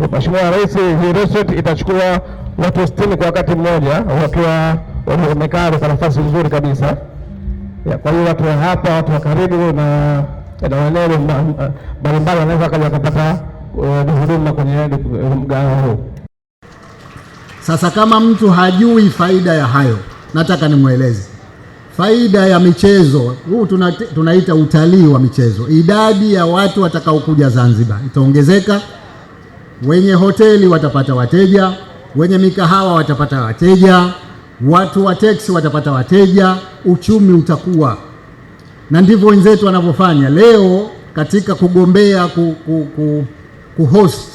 Mheshimiwa Rais, hii resort itachukua watu 60 kwa wakati mmoja, wakiwa wamekaa kwa nafasi nzuri kabisa. Kwa hiyo watu wa hapa, watu wa karibu na eneo mbalimbali wanaweza kaja kupata huduma kwenye mgahawa huu. Sasa kama mtu hajui faida ya hayo, nataka nimweleze faida ya michezo. Huu tunaita utalii wa michezo. Idadi ya watu watakaokuja Zanzibar itaongezeka. Wenye hoteli watapata wateja, wenye mikahawa watapata wateja, watu wa teksi watapata wateja, uchumi utakuwa. Na ndivyo wenzetu wanavyofanya leo katika kugombea kuhost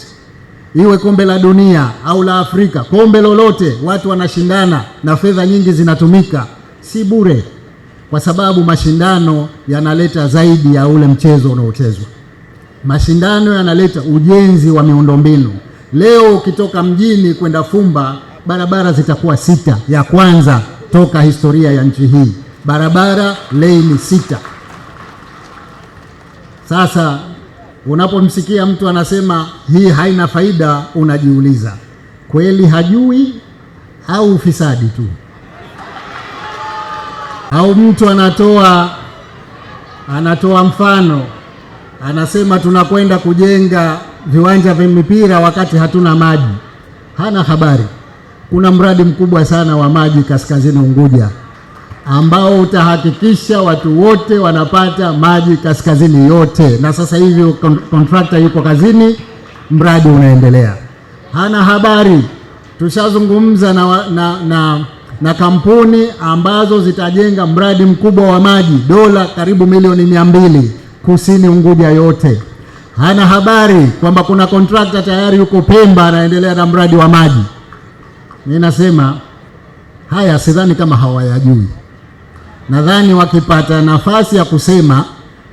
iwe kombe la dunia au la Afrika, kombe lolote, watu wanashindana na fedha nyingi zinatumika, si bure, kwa sababu mashindano yanaleta zaidi ya ule mchezo unaochezwa. Mashindano yanaleta ujenzi wa miundombinu. Leo ukitoka mjini kwenda Fumba, barabara zitakuwa 6, ya kwanza toka historia ya nchi hii, barabara lane 6. Sasa unapomsikia mtu anasema hii haina faida, unajiuliza kweli hajui au ufisadi tu? Au mtu anatoa mfano, anasema tunakwenda kujenga viwanja vya mipira wakati hatuna maji. Hana habari. Kuna mradi mkubwa sana wa maji kaskazini Unguja ambao utahakikisha watu wote wanapata maji kaskazini yote, na sasa hivi contractor yuko kazini, mradi unaendelea. Hana habari. Tushazungumza na kampuni ambazo zitajenga mradi mkubwa wa maji, dola karibu milioni 200 kusini Unguja yote. Hana habari kwamba kuna contractor tayari yuko Pemba anaendelea na mradi wa maji. Ninasema haya, sidhani kama hawayajui. Nadhani wakipata nafasi ya kusema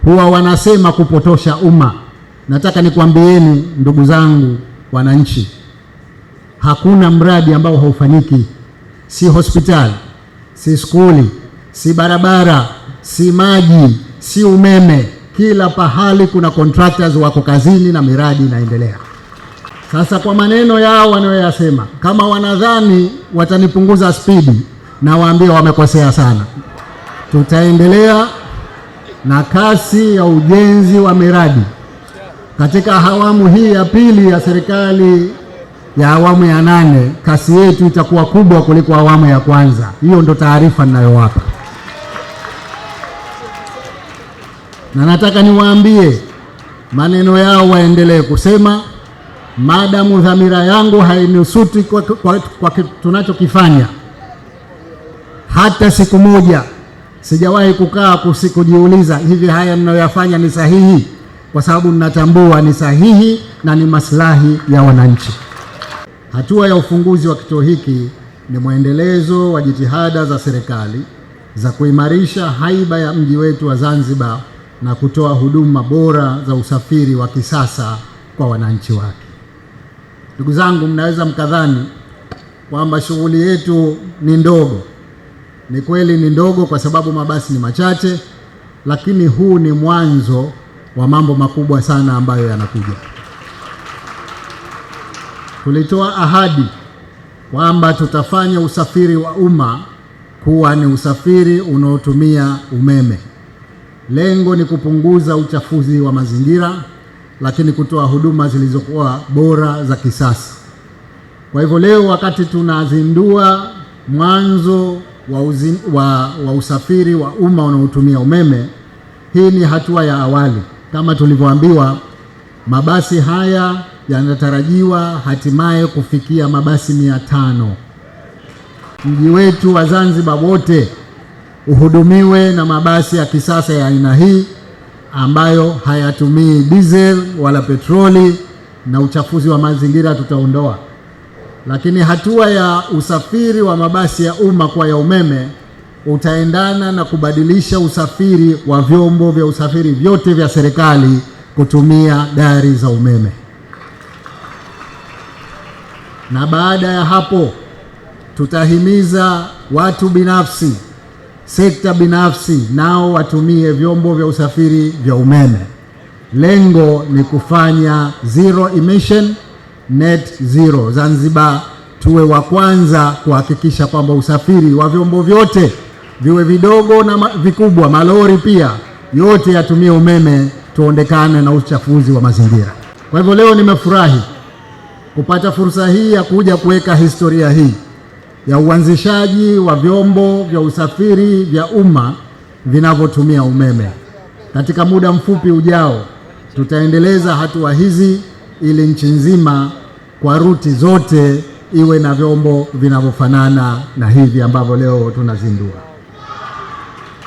huwa wanasema kupotosha umma. Nataka nikwambieni ndugu zangu wananchi, hakuna mradi ambao haufanyiki. Si hospitali, si skuli, si barabara, si maji, si umeme. Kila pahali kuna contractors wako kazini na miradi inaendelea. Sasa kwa maneno yao wanayoyasema, kama wanadhani watanipunguza spidi, na waambie wamekosea sana. Tutaendelea na kasi ya ujenzi wa miradi katika awamu hii ya pili ya serikali ya awamu ya 8. Kasi yetu itakuwa kubwa kuliko awamu ya kwanza. Hiyo ndo taarifa ninayowapa, na nataka niwaambie maneno yao waendelee kusema, madamu dhamira yangu hainusuti kwa tunachokifanya. Hata siku moja sijawahi kukaa kujiuliza hivi haya ninayoyafanya ni sahihi, kwa sababu ninatambua ni sahihi na ni maslahi ya wananchi. Hatua ya ufunguzi wa kituo hiki ni mwendelezo wa jitihada za serikali za kuimarisha haiba ya mji wetu wa Zanzibar na kutoa huduma bora za usafiri wa kisasa kwa wananchi wake. Ndugu zangu, mnaweza mkadhani kwamba shughuli yetu ni ndogo. Ni kweli ni ndogo kwa sababu mabasi ni machache, lakini huu ni mwanzo wa mambo makubwa sana ambayo yanakuja. Tulitoa ahadi kwamba tutafanya usafiri wa umma kuwa ni usafiri unaotumia umeme. Lengo ni kupunguza uchafuzi wa mazingira, lakini kutoa huduma zilizokuwa bora za kisasa. Kwa hivyo leo wakati tunazindua mwanzo wa usafiri wa umma unaotumia umeme, hii ni hatua ya awali. Kama tulivyoambiwa, mabasi haya yanatarajiwa hatimaye kufikia mabasi 500. Mji wetu wa Zanzibar wote uhudumiwe na mabasi ya kisasa ya aina hii ambayo hayatumii diesel wala petroli, na uchafuzi wa mazingira tutaondoa. Lakini hatua ya usafiri wa mabasi ya umma kwa ya umeme utaendana na kubadilisha usafiri wa vyombo vya usafiri vyote vya serikali kutumia gari za umeme. Na baada ya hapo tutahimiza watu binafsi, sekta binafsi nao watumie vyombo vya usafiri vya umeme. Lengo ni kufanya zero emission net zero. Zanzibar tuwe wa kwanza kuhakikisha kwamba usafiri wa vyombo vyote, viwe vidogo na vikubwa, malori pia, yote yatumie umeme, tuondekane na uchafuzi wa mazingira. Kwa hivyo leo nimefurahi kupata fursa hii ya kuja kuweka historia hii ya uanzishaji wa vyombo vya usafiri vya umma vinavyotumia umeme. Katika muda mfupi ujao tutaendeleza hatua hizi ili nchi nzima kwa ruti zote iwe na vyombo vinavyofanana na hivi ambavyo leo tunazindua.